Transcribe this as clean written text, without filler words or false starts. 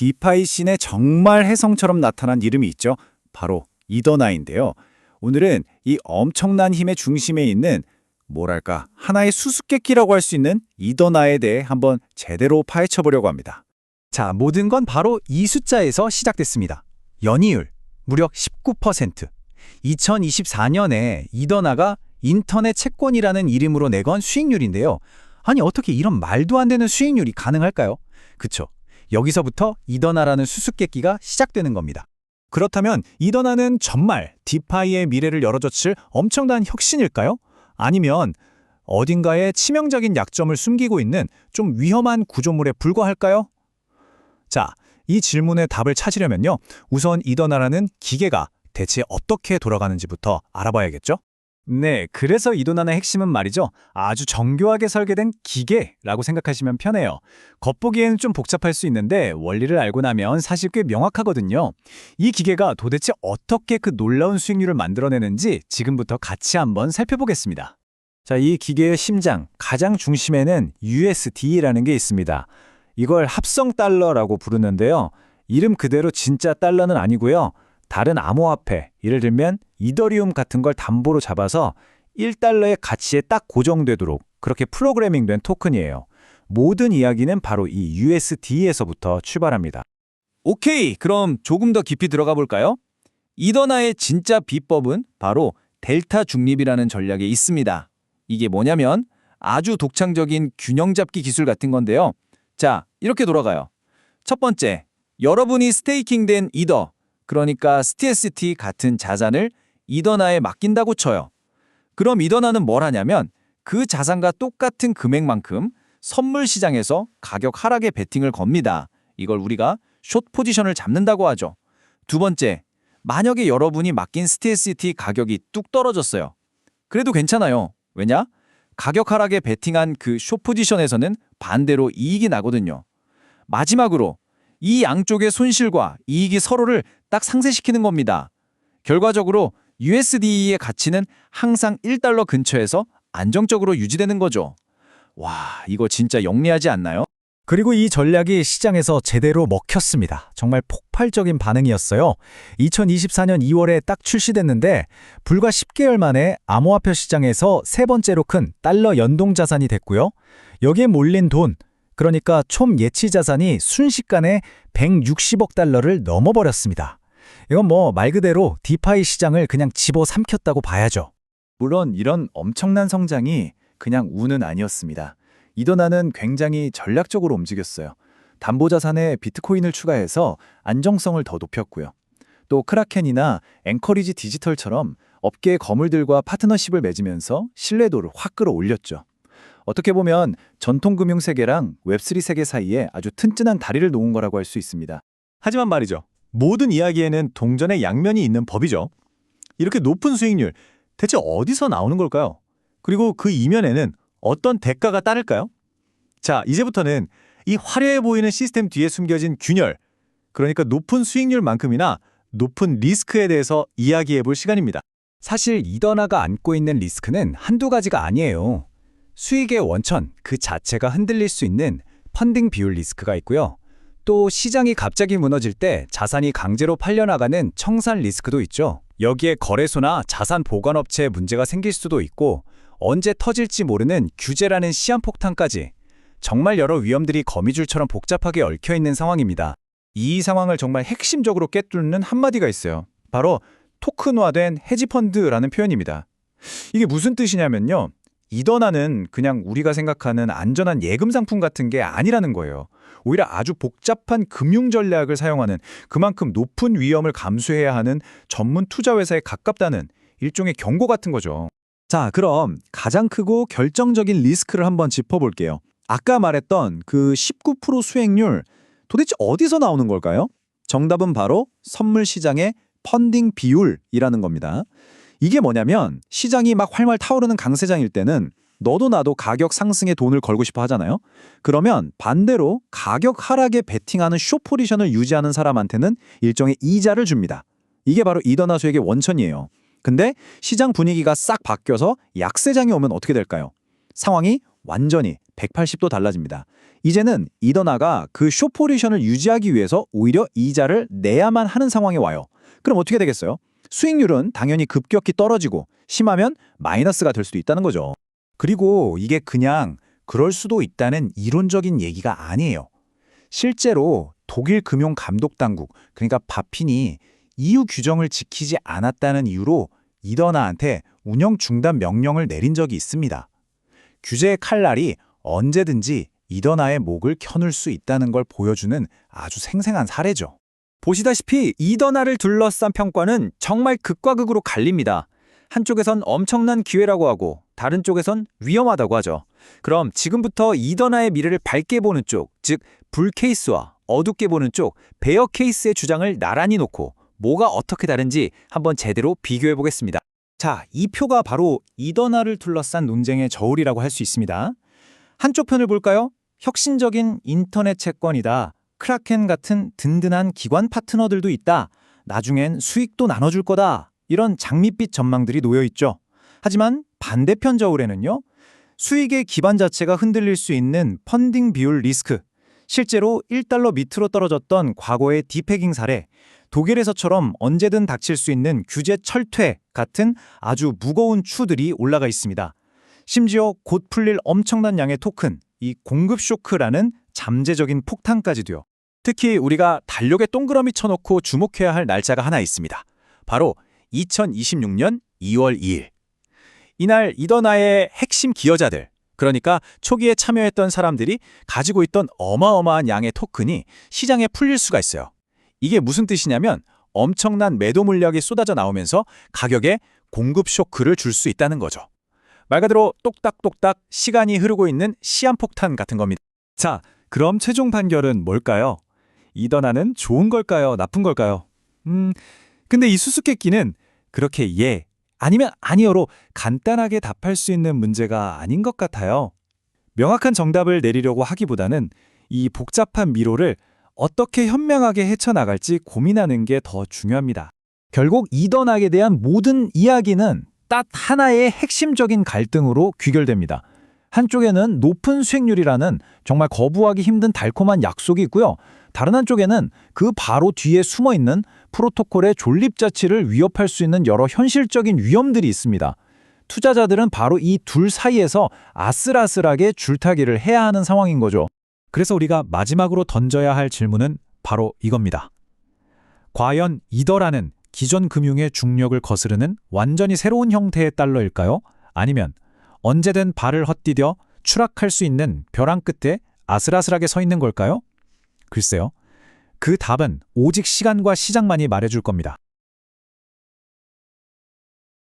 디파이 씬에 정말 혜성처럼 나타난 이름이 있죠. 바로 이더나인데요. 오늘은 이 엄청난 힘의 중심에 있는 뭐랄까 하나의 수수께끼라고 할 수 있는 이더나에 대해 한번 제대로 파헤쳐 보려고 합니다. 자, 모든 건 바로 이 숫자에서 시작됐습니다. 연이율, 무려 19%. 2024년에 이더나가 인터넷 채권이라는 이름으로 내건 수익률인데요. 아니, 어떻게 이런 말도 안 되는 수익률이 가능할까요? 그쵸. 여기서부터 이더나라는 수수께끼가 시작되는 겁니다. 그렇다면 이더나는 정말 디파이의 미래를 열어젖힐 엄청난 혁신일까요? 아니면 어딘가에 치명적인 약점을 숨기고 있는 좀 위험한 구조물에 불과할까요? 자, 이 질문의 답을 찾으려면요. 우선 이더나라는 기계가 대체 어떻게 돌아가는지부터 알아봐야겠죠? 네, 그래서 이더나의 핵심은 말이죠. 아주 정교하게 설계된 기계라고 생각하시면 편해요. 겉보기에는 좀 복잡할 수 있는데 원리를 알고 나면 사실 꽤 명확하거든요. 이 기계가 도대체 어떻게 그 놀라운 수익률을 만들어내는지 지금부터 같이 한번 살펴보겠습니다. 자, 이 기계의 심장, 가장 중심에는 USD라는 게 있습니다. 이걸 합성 달러라고 부르는데요. 이름 그대로 진짜 달러는 아니고요. 다른 암호화폐, 예를 들면 이더리움 같은 걸 담보로 잡아서 1달러의 가치에 딱 고정되도록 그렇게 프로그래밍된 토큰이에요. 모든 이야기는 바로 이 USD에서부터 출발합니다. 오케이, 그럼 조금 더 깊이 들어가 볼까요? 이더나의 진짜 비법은 바로 델타 중립이라는 전략에 있습니다. 이게 뭐냐면 아주 독창적인 균형 잡기 기술 같은 건데요. 자, 이렇게 돌아가요. 첫 번째, 여러분이 스테이킹된 이더, 그러니까 STST 같은 자산을 이더나에 맡긴다고 쳐요. 그럼 이더나는 뭘 하냐면 그 자산과 똑같은 금액만큼 선물 시장에서 가격 하락에 베팅을 겁니다. 이걸 우리가 숏 포지션을 잡는다고 하죠. 두 번째, 만약에 여러분이 맡긴 STST 가격이 뚝 떨어졌어요. 그래도 괜찮아요. 왜냐? 가격 하락에 베팅한 그 숏 포지션에서는 반대로 이익이 나거든요. 마지막으로 이 양쪽의 손실과 이익이 서로를 딱 상쇄시키는 겁니다. 결과적으로 USD의 가치는 항상 1달러 근처에서 안정적으로 유지되는 거죠. 와, 이거 진짜 영리하지 않나요? 그리고 이 전략이 시장에서 제대로 먹혔습니다. 정말 폭발적인 반응이었어요. 2024년 2월에 딱 출시됐는데 불과 10개월 만에 암호화폐 시장에서 세 번째로 큰 달러 연동 자산이 됐고요. 여기에 몰린 돈, 그러니까 총 예치 자산이 순식간에 160억 달러를 넘어버렸습니다. 이건 뭐 말 그대로 디파이 시장을 그냥 집어삼켰다고 봐야죠. 물론 이런 엄청난 성장이 그냥 운은 아니었습니다. 이더나는 굉장히 전략적으로 움직였어요. 담보자산에 비트코인을 추가해서 안정성을 더 높였고요. 또 크라켄이나 앵커리지 디지털처럼 업계의 거물들과 파트너십을 맺으면서 신뢰도를 확 끌어올렸죠. 어떻게 보면 전통금융 세계랑 웹3 세계 사이에 아주 튼튼한 다리를 놓은 거라고 할 수 있습니다. 하지만 말이죠. 모든 이야기에는 동전의 양면이 있는 법이죠. 이렇게 높은 수익률, 대체 어디서 나오는 걸까요? 그리고 그 이면에는 어떤 대가가 따를까요? 자, 이제부터는 이 화려해 보이는 시스템 뒤에 숨겨진 균열, 그러니까 높은 수익률만큼이나 높은 리스크에 대해서 이야기해 볼 시간입니다. 사실 이더나가 안고 있는 리스크는 한두 가지가 아니에요. 수익의 원천 그 자체가 흔들릴 수 있는 펀딩 비율 리스크가 있고요. 또 시장이 갑자기 무너질 때 자산이 강제로 팔려나가는 청산 리스크도 있죠. 여기에 거래소나 자산 보관업체에 문제가 생길 수도 있고 언제 터질지 모르는 규제라는 시한폭탄까지 정말 여러 위험들이 거미줄처럼 복잡하게 얽혀있는 상황입니다. 이 상황을 정말 핵심적으로 꿰뚫는 한마디가 있어요. 바로 토큰화된 헤지펀드라는 표현입니다. 이게 무슨 뜻이냐면요. 이더나는 그냥 우리가 생각하는 안전한 예금 상품 같은 게 아니라는 거예요. 오히려 아주 복잡한 금융 전략을 사용하는 그만큼 높은 위험을 감수해야 하는 전문 투자 회사에 가깝다는 일종의 경고 같은 거죠. 자, 그럼 가장 크고 결정적인 리스크를 한번 짚어볼게요. 아까 말했던 그 19% 수익률, 도대체 어디서 나오는 걸까요? 정답은 바로 선물 시장의 펀딩 비율이라는 겁니다. 이게 뭐냐면 시장이 막 활활 타오르는 강세장일 때는 너도 나도 가격 상승에 돈을 걸고 싶어 하잖아요. 그러면 반대로 가격 하락에 베팅하는 숏 포지션을 유지하는 사람한테는 일종의 이자를 줍니다. 이게 바로 이더나 수익의 원천이에요. 근데 시장 분위기가 싹 바뀌어서 약세장이 오면 어떻게 될까요? 상황이 완전히 180도 달라집니다. 이제는 이더나가 그 숏 포지션을 유지하기 위해서 오히려 이자를 내야만 하는 상황에 와요. 그럼 어떻게 되겠어요? 수익률은 당연히 급격히 떨어지고 심하면 마이너스가 될 수도 있다는 거죠. 그리고 이게 그냥 그럴 수도 있다는 이론적인 얘기가 아니에요. 실제로 독일 금융 감독 당국, 그러니까 바핀이 EU 규정을 지키지 않았다는 이유로 이더나한테 운영 중단 명령을 내린 적이 있습니다. 규제의 칼날이 언제든지 이더나의 목을 겨눌 수 있다는 걸 보여주는 아주 생생한 사례죠. 보시다시피 이더나를 둘러싼 평가는 정말 극과 극으로 갈립니다. 한쪽에선 엄청난 기회라고 하고 다른 쪽에선 위험하다고 하죠. 그럼 지금부터 이더나의 미래를 밝게 보는 쪽, 즉 불 케이스와 어둡게 보는 쪽, 베어 케이스의 주장을 나란히 놓고 뭐가 어떻게 다른지 한번 제대로 비교해 보겠습니다. 자, 이 표가 바로 이더나를 둘러싼 논쟁의 저울이라고 할 수 있습니다. 한쪽 편을 볼까요? 혁신적인 인터넷 채권이다. 크라켄 같은 든든한 기관 파트너들도 있다. 나중엔 수익도 나눠줄 거다. 이런 장밋빛 전망들이 놓여 있죠. 하지만 반대편 저울에는요. 수익의 기반 자체가 흔들릴 수 있는 펀딩 비율 리스크. 실제로 1달러 밑으로 떨어졌던 과거의 디패깅 사례, 독일에서처럼 언제든 닥칠 수 있는 규제 철퇴 같은 아주 무거운 추들이 올라가 있습니다. 심지어 곧 풀릴 엄청난 양의 토큰, 이 공급 쇼크라는 잠재적인 폭탄까지도요. 특히 우리가 달력에 동그라미 쳐놓고 주목해야 할 날짜가 하나 있습니다. 바로 2026년 2월 2일. 이날 이더나의 핵심 기여자들, 그러니까 초기에 참여했던 사람들이 가지고 있던 어마어마한 양의 토큰이 시장에 풀릴 수가 있어요. 이게 무슨 뜻이냐면 엄청난 매도 물량이 쏟아져 나오면서 가격에 공급 쇼크를 줄 수 있다는 거죠. 말 그대로 똑딱똑딱 시간이 흐르고 있는 시한폭탄 같은 겁니다. 자, 그럼 최종 판결은 뭘까요? 이더나는 좋은 걸까요? 나쁜 걸까요? 근데 이 수수께끼는 그렇게 예, 아니면 아니요로 간단하게 답할 수 있는 문제가 아닌 것 같아요. 명확한 정답을 내리려고 하기보다는 이 복잡한 미로를 어떻게 현명하게 헤쳐나갈지 고민하는 게 더 중요합니다. 결국 이더나에 대한 모든 이야기는 딱 하나의 핵심적인 갈등으로 귀결됩니다. 한쪽에는 높은 수익률이라는 정말 거부하기 힘든 달콤한 약속이 있고요. 다른 한쪽에는 그 바로 뒤에 숨어있는 프로토콜의 존립 자체를 위협할 수 있는 여러 현실적인 위험들이 있습니다. 투자자들은 바로 이 둘 사이에서 아슬아슬하게 줄타기를 해야 하는 상황인 거죠. 그래서 우리가 마지막으로 던져야 할 질문은 바로 이겁니다. 과연 이더라는 기존 금융의 중력을 거스르는 완전히 새로운 형태의 달러일까요? 아니면 언제든 발을 헛디뎌 추락할 수 있는 벼랑 끝에 아슬아슬하게 서 있는 걸까요? 글쎄요. 그 답은 오직 시간과 시장만이 말해줄 겁니다.